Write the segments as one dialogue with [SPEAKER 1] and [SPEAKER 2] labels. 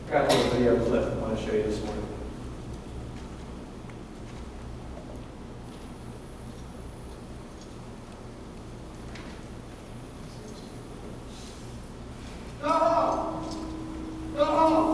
[SPEAKER 1] Got a little video clip I want to show you this morning.
[SPEAKER 2] Go home! Go home!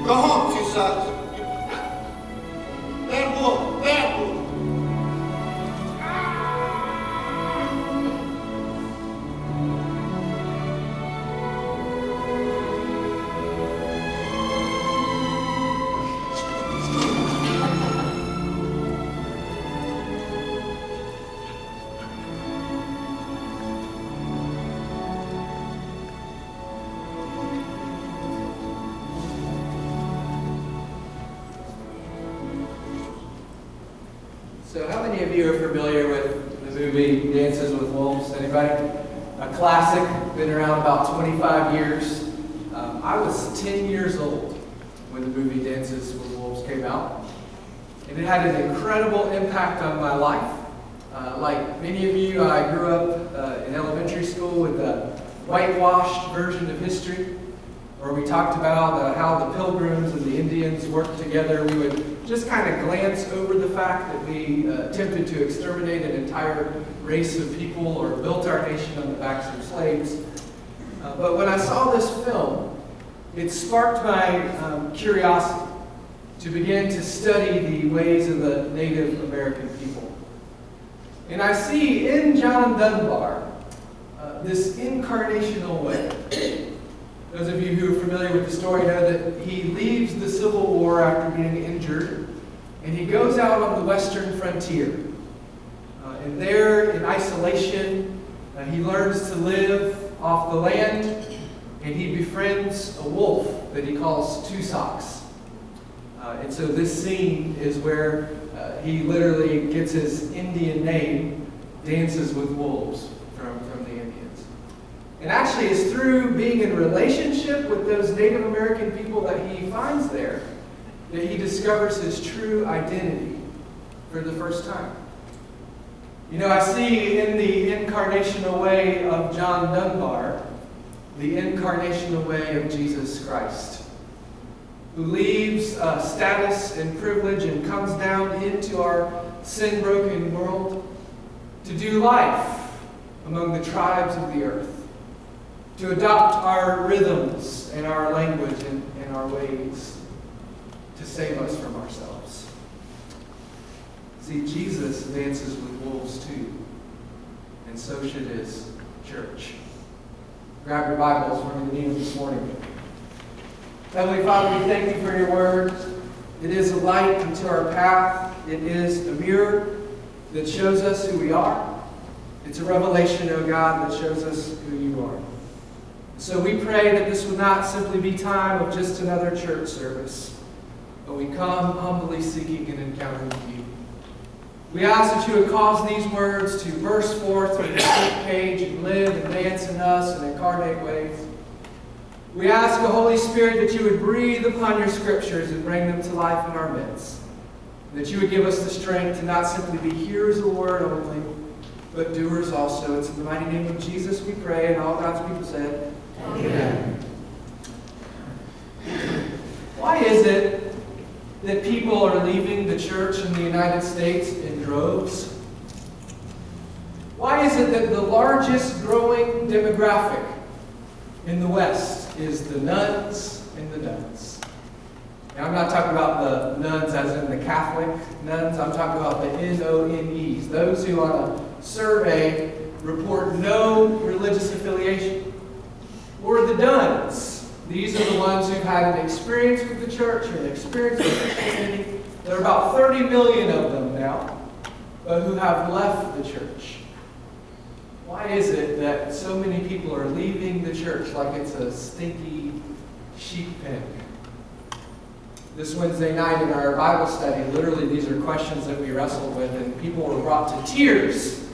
[SPEAKER 2] Go home, two sons. Bad boy, bad boy.
[SPEAKER 1] So how many of you are familiar with the movie Dances with Wolves? Anybody? A classic, been around about 25 years. I was 10 years old when the movie Dances with Wolves came out. And it had an incredible impact on my life. Like many of you, I grew up in elementary school with a whitewashed version of history, where we talked about how the Pilgrims and the Indians worked together. We would just kind of glance over the fact that we attempted to exterminate an entire race of people or built our nation on the backs of slaves. But when I saw this film, it sparked my curiosity to begin to study the ways of the Native American people. And I see in John Dunbar this incarnational way. Those of you who are familiar with the story know that he leaves the Civil War after being injured, and he goes out on the western frontier. And there, in isolation, he learns to live off the land, and he befriends a wolf that he calls Two Socks. And so this scene is where he literally gets his Indian name, Dances with Wolves, from the Indians. And actually, it's through being in relationship with those Native American people that he finds there that he discovers his true identity for the first time. You know, I see in the incarnational way of John Dunbar the incarnational way of Jesus Christ, who leaves status and privilege and comes down into our sin-broken world to do life among the tribes of the earth, to adopt our rhythms and our language and our ways, to save us from ourselves. See, Jesus dances with wolves too, and so should his church. Grab your Bibles, we're going to need them this morning. Heavenly Father, we thank you for your word. It is a light into our path. It is a mirror that shows us who we are. It's a revelation, oh God, that shows us who you are. So we pray that this would not simply be time of just another church service, but we come humbly seeking an encounter with you. We ask that you would cause these words to burst forth from the page and live and dance in us in incarnate ways. We ask, O Holy Spirit, that you would breathe upon your scriptures and bring them to life in our midst. That you would give us the strength to not simply be hearers of the word only, but doers also. It's in the mighty name of Jesus we pray, and all God's people said, Amen. Why is it that people are leaving the church in the United States in droves? Why is it that the largest growing demographic in the West is the nuns and the nuns? Now, I'm not talking about the nuns as in the Catholic nuns. I'm talking about the N-O-N-Es, those who on a survey report no religious affiliation. Or the duns. These are the ones who've had an experience with the church or an experience with Christianity. There are about 30 million of them now, but who have left the church. Why is it that so many people are leaving the church like it's a stinky sheep pen? This Wednesday night in our Bible study, literally these are questions that we wrestled with, and people were brought to tears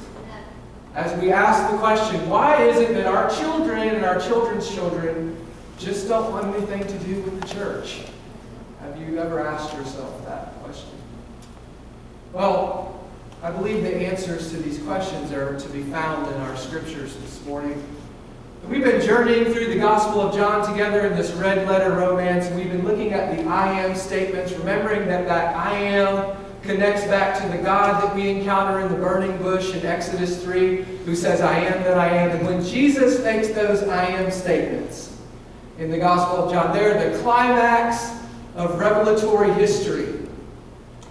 [SPEAKER 1] as we asked the question, why is it that our children and our children's children just don't want anything to do with the church? Have you ever asked yourself that question? Well, I believe the answers to these questions are to be found in our scriptures this morning. We've been journeying through the Gospel of John together in this red letter romance, and we've been looking at the I am statements, remembering that I am connects back to the God that we encounter in the burning bush in Exodus 3, who says, I am that I am. And when Jesus makes those I am statements in the Gospel of John, they're the climax of revelatory history.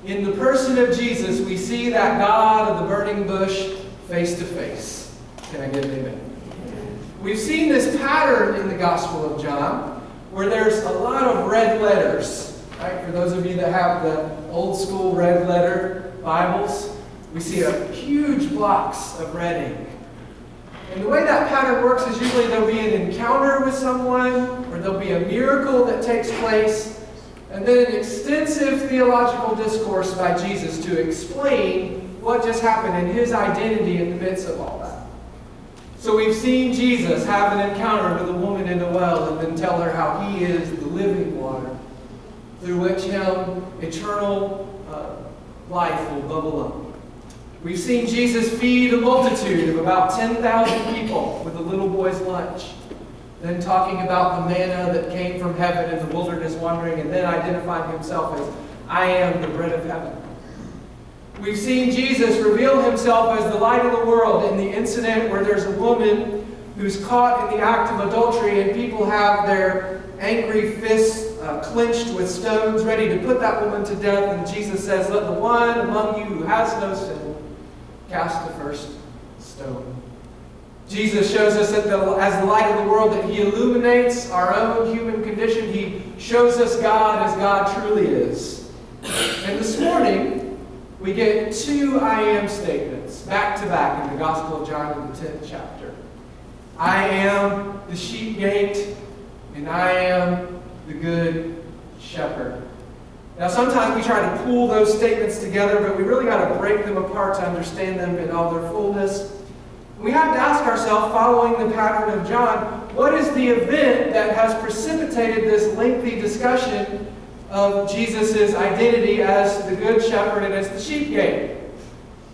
[SPEAKER 1] In the person of Jesus, we see that God of the burning bush face to face. Can I get an amen? We've seen this pattern in the Gospel of John, where there's a lot of red letters. Right? For those of you that have the old school red letter Bibles, we see a huge blocks of red ink. And the way that pattern works is usually there'll be an encounter with someone, or there'll be a miracle that takes place, and then an extensive theological discourse by Jesus to explain what just happened and his identity in the midst of all that. So we've seen Jesus have an encounter with a woman in a well and then tell her how he is the living water, through which him eternal life will bubble up. We've seen Jesus feed a multitude of about 10,000 people with a little boy's lunch, then talking about the manna that came from heaven in the wilderness wandering, and then identifying himself as, I am the bread of heaven. We've seen Jesus reveal himself as the light of the world in the incident where there's a woman who's caught in the act of adultery, and people have their angry fists clenched with stones, ready to put that woman to death. And Jesus says, let the one among you who has no sin cast the first stone. Jesus shows us that as the light of the world, that he illuminates our own human condition. He shows us God as God truly is. And this morning, we get two I am statements back to back in the Gospel of John in the 10th chapter. I am the sheep gate, and I am the good shepherd. Now, sometimes we try to pull those statements together, but we really got to break them apart to understand them in all their fullness. We have to ask ourselves, following the pattern of John, what is the event that has precipitated this lengthy discussion of Jesus' identity as the good shepherd and as the sheep gate?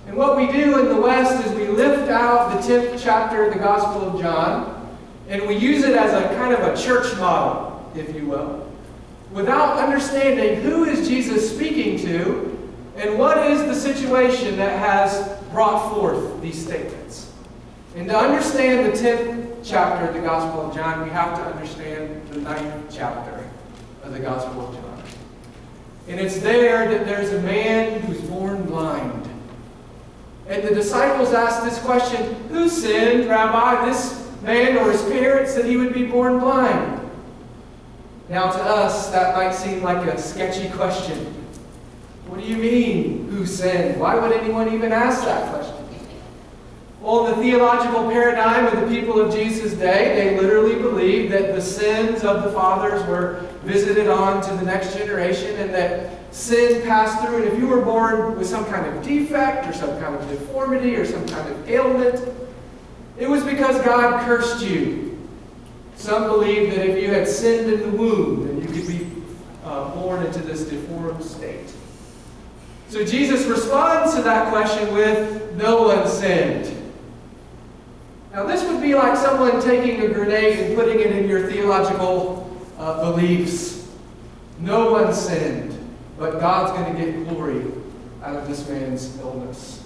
[SPEAKER 1] And what we do in the West is we lift out the 10th chapter of the Gospel of John, and we use it as a kind of a church model, if you will, without understanding who is Jesus speaking to and what is the situation that has brought forth these statements. And to understand the 10th chapter of the Gospel of John, we have to understand the 9th chapter of the Gospel of John. And it's there that there's a man who's born blind. And the disciples asked this question, who sinned, Rabbi, this man or his parents, that he would be born blind? Now to us, that might seem like a sketchy question. What do you mean, who sinned? Why would anyone even ask that question? Well, in the theological paradigm of the people of Jesus' day, they literally believed that the sins of the fathers were visited on to the next generation, and that sin passed through. And if you were born with some kind of defect or some kind of deformity or some kind of ailment, it was because God cursed you. Some believed that if you had sinned in the womb, then you could be born into this deformed state. So Jesus responds to that question with, no one sinned. Now this would be like someone taking a grenade and putting it in your theological beliefs. No one sinned, but God's going to get glory out of this man's illness.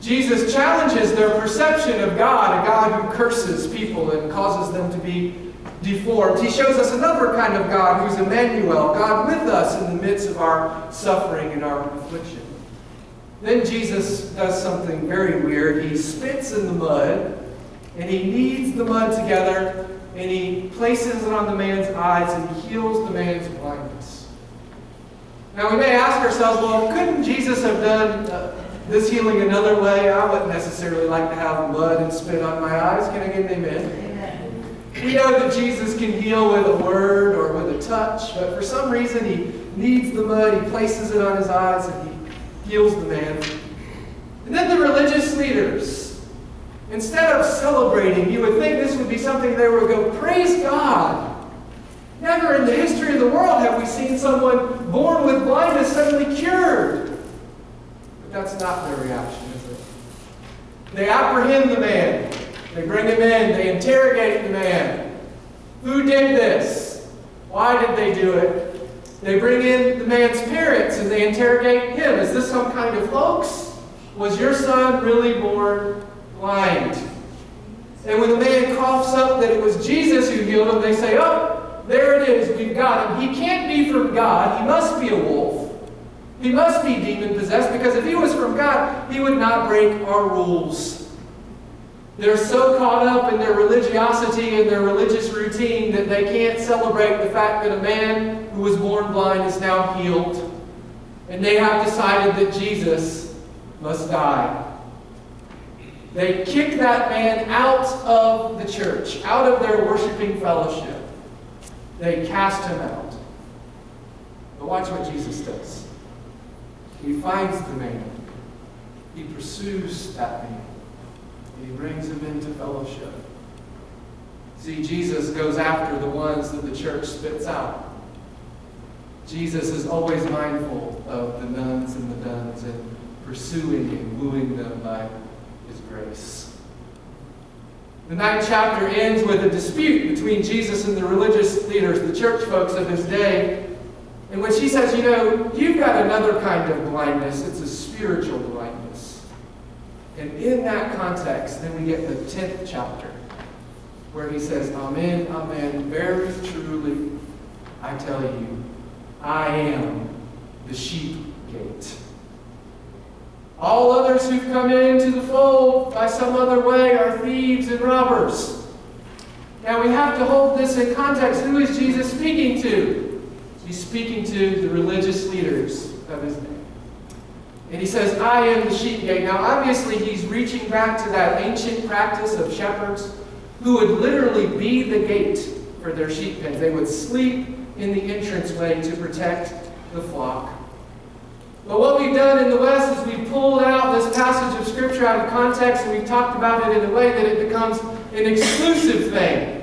[SPEAKER 1] Jesus challenges their perception of God, a God who curses people and causes them to be deformed. He shows us another kind of God who's Emmanuel, God with us in the midst of our suffering and our affliction. Then Jesus does something very weird. He spits in the mud, and he kneads the mud together, and he places it on the man's eyes, and he heals the man's blindness. Now we may ask ourselves, well, couldn't Jesus have done this healing another way. I wouldn't necessarily like to have blood and spit on my eyes. Can I get an amen?
[SPEAKER 3] Amen.
[SPEAKER 1] We know that Jesus can heal with a word or with a touch, but for some reason he needs the mud, he places it on his eyes, and he heals the man. And then the religious leaders, instead of celebrating, you would think this would be something they would go, praise God. Never in the history of the world have we seen someone born with blindness suddenly cured. But that's not their reaction, is it? They apprehend the man. They bring him in. They interrogate the man. Who did this? Why did they do it? They bring in the man's parents and they interrogate him. Is this some kind of hoax? Was your son really born blind? And when the man coughs up that it was Jesus who healed him, they say, oh, there it is, we've got him. He can't be from God. He must be a wolf. He must be demon-possessed, because if he was from God, he would not break our rules. They're so caught up in their religiosity and their religious routine that they can't celebrate the fact that a man who was born blind is now healed. And they have decided that Jesus must die. They kick that man out of the church, out of their worshiping fellowship. They cast him out. But watch what Jesus does. He finds the man. He pursues that man. And he brings him into fellowship. See, Jesus goes after the ones that the church spits out. Jesus is always mindful of the nones and the dones and pursuing and wooing them by his grace. The 9th chapter ends with a dispute between Jesus and the religious leaders, the church folks of his day, in which he says, you know, you've got another kind of blindness. It's a spiritual blindness. And in that context, then we get the 10th chapter, where he says, Amen, amen, very truly, I tell you, I am the sheep gate. All others who've come into the fold by some other way are thieves and robbers. Now we have to hold this in context. Who is Jesus speaking to? He's speaking to the religious leaders of his day. And he says, I am the sheep gate. Now obviously he's reaching back to that ancient practice of shepherds who would literally be the gate for their sheep pens. They would sleep in the entranceway to protect the flock. But what we've done in the West is we've pulled out this passage of Scripture out of context and we've talked about it in a way that it becomes an exclusive thing.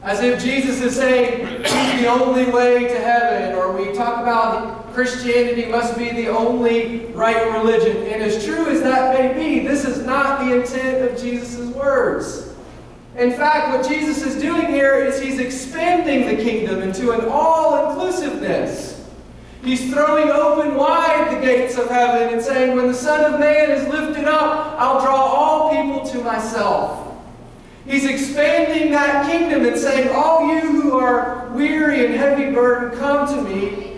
[SPEAKER 1] As if Jesus is saying, he's the only way to heaven, or we talk about Christianity must be the only right religion. And as true as that may be, this is not the intent of Jesus' words. In fact, what Jesus is doing here is he's expanding the kingdom into an all-inclusiveness. He's throwing open wide the gates of heaven and saying, when the Son of Man is lifted up, I'll draw all people to myself. He's expanding that kingdom and saying, all you who are weary and heavy burdened, come to me.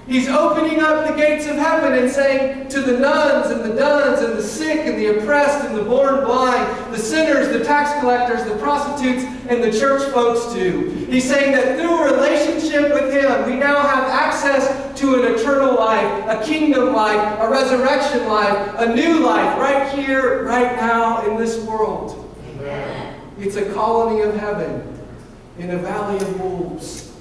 [SPEAKER 1] He's opening up the gates of heaven and saying to the nuns and the duns and the sick and the oppressed and the born blind, the sinners, the tax collectors, the prostitutes, and the church folks too. He's saying that through a relationship with him, we now have access to an eternal life, a kingdom life, a resurrection life, a new life, right here, right now in this world.
[SPEAKER 3] Amen.
[SPEAKER 1] It's a colony of heaven in a valley of wolves.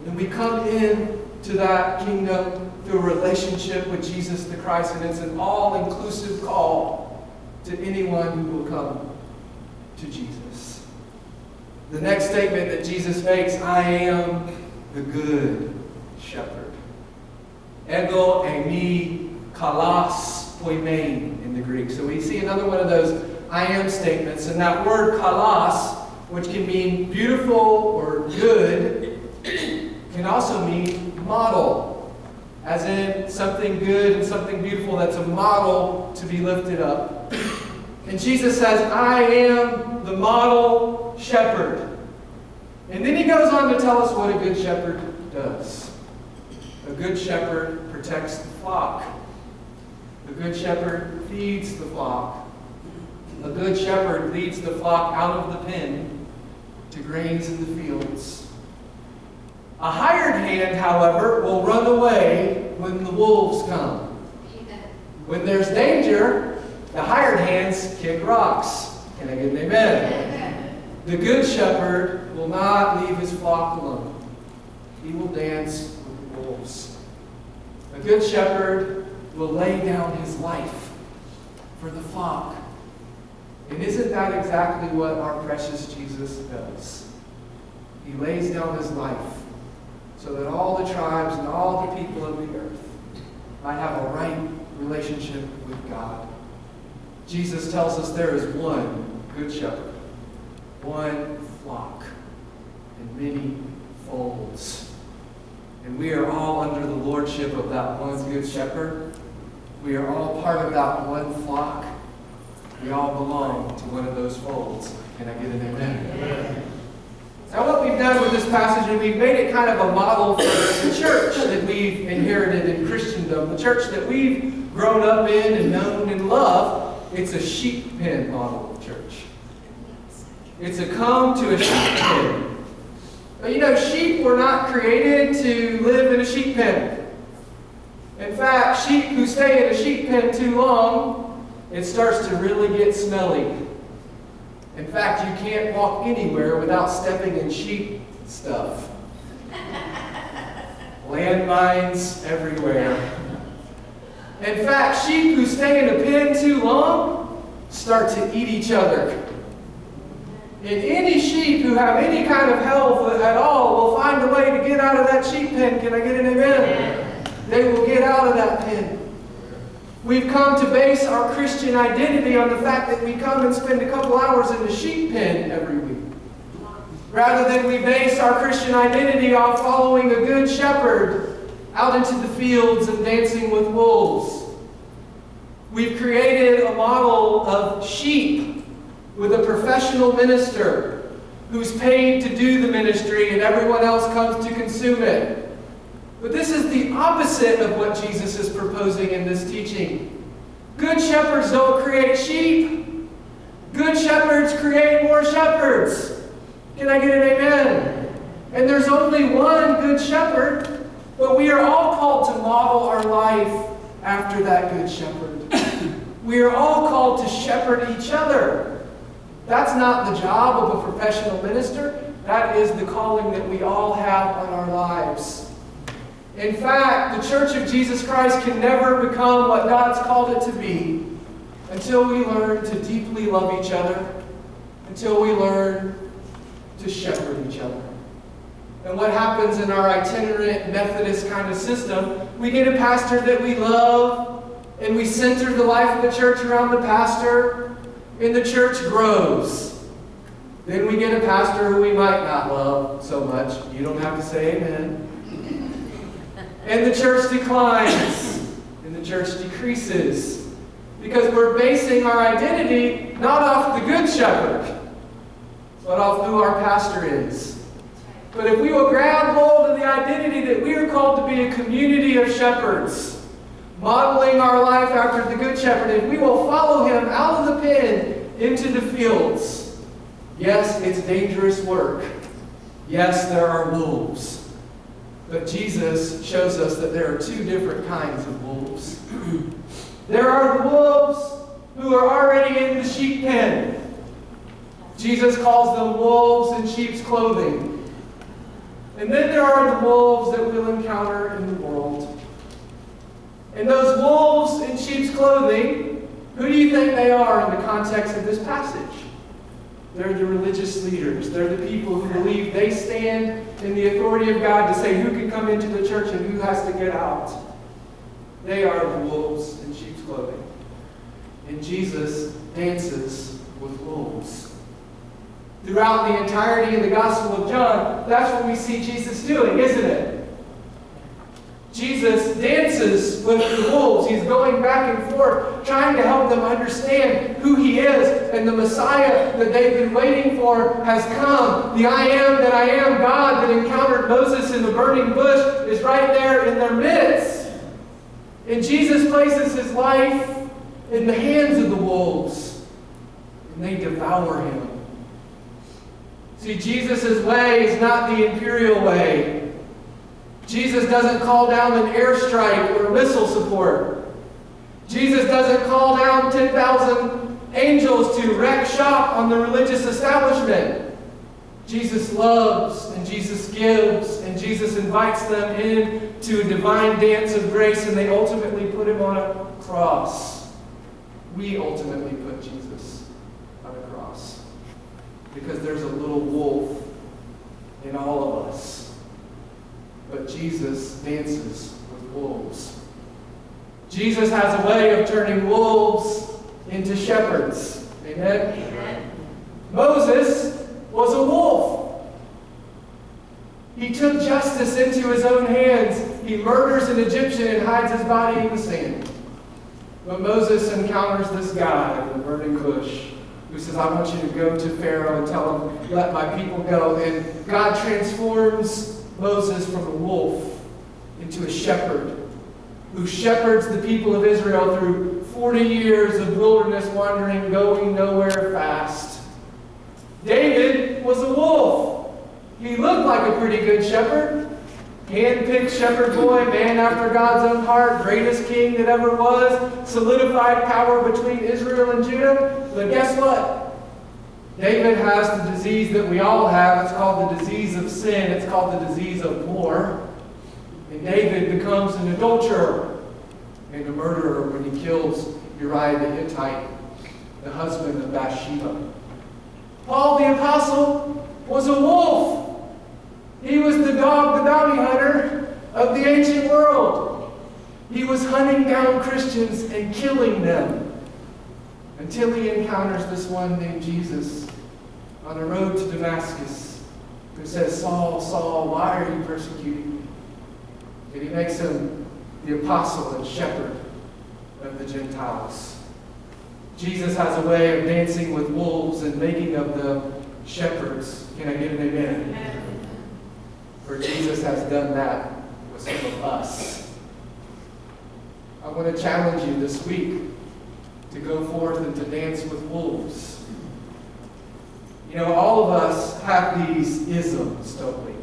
[SPEAKER 1] And we come in to that kingdom through a relationship with Jesus the Christ, and it's an all-inclusive call to anyone who will come to Jesus. The next statement that Jesus makes, I am the good shepherd. Ego eimi kalos poimen in the Greek. So we see another one of those I am statements, and that word kalos, which can mean beautiful or good, can also mean model, as in something good and something beautiful that's a model to be lifted up. And Jesus says, I am the model shepherd. And then he goes on to tell us what a good shepherd does. A good shepherd protects the flock. A good shepherd feeds the flock. A good shepherd leads the flock out of the pen to graze in the fields. A hired hand, however, will run away when the wolves come. When there's danger, the hired hands kick rocks. Can I get an amen? The good shepherd will not leave his flock alone. He will dance with wolves. A good shepherd will lay down his life for the flock. And isn't that exactly what our precious Jesus does? He lays down his life so that all the tribes and all the people of the earth might have a right relationship with God. Jesus tells us there is one good shepherd, one flock, and many folds. And we are all under the lordship of that one good shepherd. We are all part of that one flock. We all belong to one of those folds. Can I get an amen? Amen. Now what we've done with this passage is we've made it kind of a model for the church that we've inherited in Christendom, the church that we've grown up in and known and loved. It's a sheep pen model of church. It's a come to a sheep pen. But you know, sheep were not created to live in a sheep pen. In fact, sheep who stay in a sheep pen too long, it starts to really get smelly. In fact, you can't walk anywhere without stepping in sheep stuff. Landmines everywhere. In fact, sheep who stay in a pen too long start to eat each other. And any sheep who have any kind of health at all will find a way to get out of that sheep pen. Can I get an amen? They will get out of that pen. We've come to base our Christian identity on the fact that we come and spend a couple hours in the sheep pen every week. Rather than we base our Christian identity on following a good shepherd out into the fields and dancing with wolves. We've created a model of sheep with a professional minister who's paid to do the ministry and everyone else comes to consume it. But this is the opposite of what Jesus is proposing in this teaching. Good shepherds don't create sheep. Good shepherds create more shepherds. Can I get an amen? And there's only one good shepherd, but we are all called to model our life after that good shepherd. We are all called to shepherd each other. That's not the job of a professional minister. That is the calling that we all have on our lives. In fact, the Church of Jesus Christ can never become what God's called it to be until we learn to deeply love each other, until we learn to shepherd each other. And what happens in our itinerant Methodist kind of system, we get a pastor that we love, and we center the life of the church around the pastor, and the church grows. Then we get a pastor who we might not love so much. You don't have to say amen. And the church declines, and the church decreases, because we're basing our identity not off the good shepherd, but off who our pastor is. But if we will grab hold of the identity that we are called to be a community of shepherds, modeling our life after the good shepherd, if we will follow him out of the pen into the fields, yes, it's dangerous work. Yes, there are wolves. But Jesus shows us that there are two different kinds of wolves. There are the wolves who are already in the sheep pen. Jesus calls them wolves in sheep's clothing. And then there are the wolves that we'll encounter in the world. And those wolves in sheep's clothing, who do you think they are in the context of this passage? They're the religious leaders. They're the people who believe they stand in the authority of God to say who can come into the church and who has to get out. They are the wolves in sheep's clothing. And Jesus dances with wolves. Throughout the entirety of the Gospel of John, that's what we see Jesus doing, isn't it? Jesus dances with the wolves. He's going back and forth, trying to help them understand who he is. And the Messiah that they've been waiting for has come. The I am that I am God that encountered Moses in the burning bush is right there in their midst. And Jesus places his life in the hands of the wolves. And they devour him. See, Jesus' way is not the imperial way. Jesus doesn't call down an airstrike or missile support. Jesus doesn't call down 10,000 angels to wreck shop on the religious establishment. Jesus loves and Jesus gives and Jesus invites them into a divine dance of grace, and they ultimately put him on a cross. We ultimately put Jesus on a cross because there's a little wolf in all of us. But Jesus dances with wolves. Jesus has a way of turning wolves into shepherds. Amen? Amen. Moses was a wolf. He took justice into his own hands. He murders an Egyptian and hides his body in the sand. But Moses encounters this guy in the burning bush who says, I want you to go to Pharaoh and tell him, let my people go. And God transforms Moses from a wolf into a shepherd who shepherds the people of Israel through 40 years of wilderness wandering, going nowhere fast. David was a wolf. He looked like a pretty good shepherd. Hand-picked shepherd boy, man after God's own heart, greatest king that ever was, solidified power between Israel and Judah. But guess what? David has the disease that we all have. It's called the disease of sin. It's called the disease of war. And David becomes an adulterer and a murderer when he kills Uriah the Hittite, the husband of Bathsheba. Paul the Apostle was a wolf. He was the dog, the bounty hunter of the ancient world. He was hunting down Christians and killing them until he encounters this one named Jesus on the road to Damascus who says, Saul, Saul, why are you persecuting me? And he makes him the apostle and shepherd of the Gentiles. Jesus has a way of dancing with wolves and making of them shepherds. Can I get an amen? Amen. For Jesus has done that with some of us. I want to challenge you this week to go forth and to dance with wolves. You know, all of us have these isms, don't we?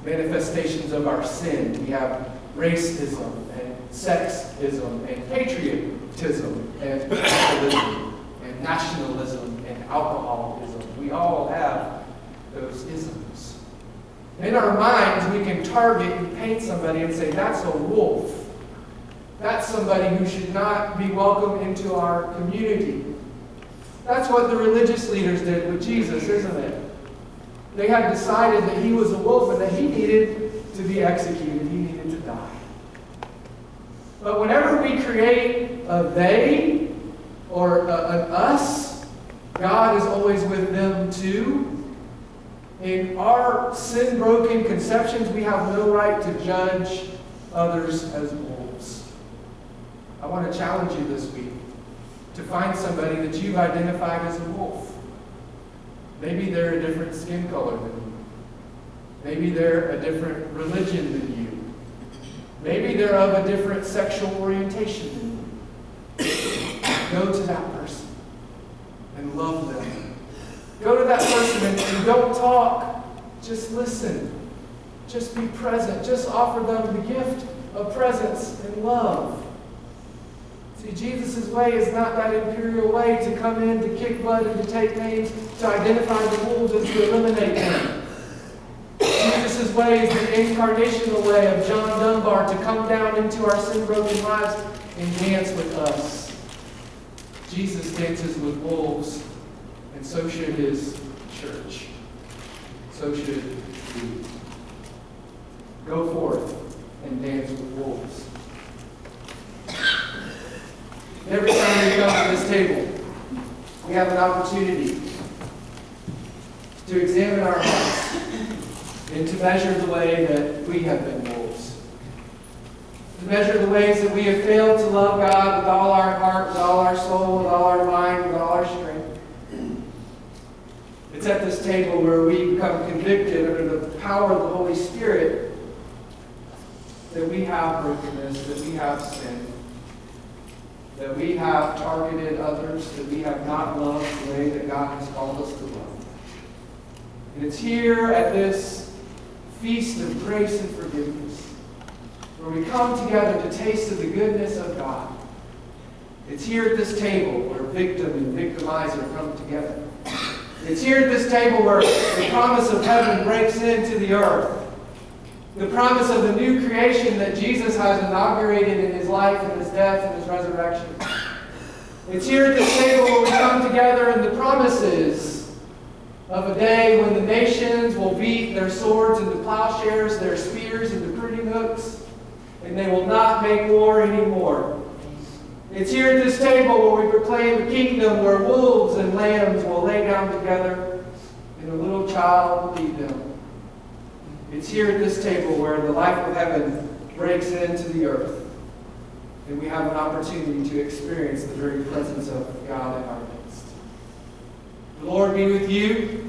[SPEAKER 1] Manifestations of our sin. We have racism and sexism and patriotism and populism and nationalism and alcoholism. We all have those isms. In our minds, we can target and paint somebody and say, that's a wolf. That's somebody who should not be welcome into our community. That's what the religious leaders did with Jesus, isn't it? They had decided that he was a wolf and that he needed to be executed. He needed to die. But whenever we create a they or an us, God is always with them too. In our sin-broken conceptions, we have no right to judge others as wolves. I want to challenge you this week to find somebody that you've identified as a wolf. Maybe they're a different skin color than you. Maybe they're a different religion than you. Maybe they're of a different sexual orientation than you. Go to that person and love them. Go to that person and don't talk. Just listen. Just be present. Just offer them the gift of presence and love. See, Jesus' way is not that imperial way to come in, to kick butt, and to take names, to identify the wolves and to eliminate them. Jesus' way is the incarnational way of John Dunbar to come down into our sin-broken lives and dance with us. Jesus dances with wolves, and so should his church. So should we. Go forth and dance with wolves. Every time we come to this table, we have an opportunity to examine our hearts and to measure the way that we have been wolves. To measure the ways that we have failed to love God with all our heart, with all our soul, with all our mind, with all our strength. It's at this table where we become convicted under the power of the Holy Spirit that we have brokenness, that we have sin, that we have targeted others, that we have not loved the way that God has called us to love. And it's here at this feast of grace and forgiveness where we come together to taste of the goodness of God It's here at this table where victim and victimizer come together. It's here at this table where the promise of heaven breaks into the earth. The promise of the new creation that Jesus has inaugurated in his life and his death and his resurrection. It's here at this table where we come together and the promises of a day when the nations will beat their swords into plowshares, their spears into pruning hooks, and they will not make war anymore. It's here at this table where we proclaim a kingdom where wolves and lambs will lay down together and a little child will lead them. It's here at this table where the life of heaven breaks into the earth and we have an opportunity to experience the very presence of God in our midst. The Lord be with you.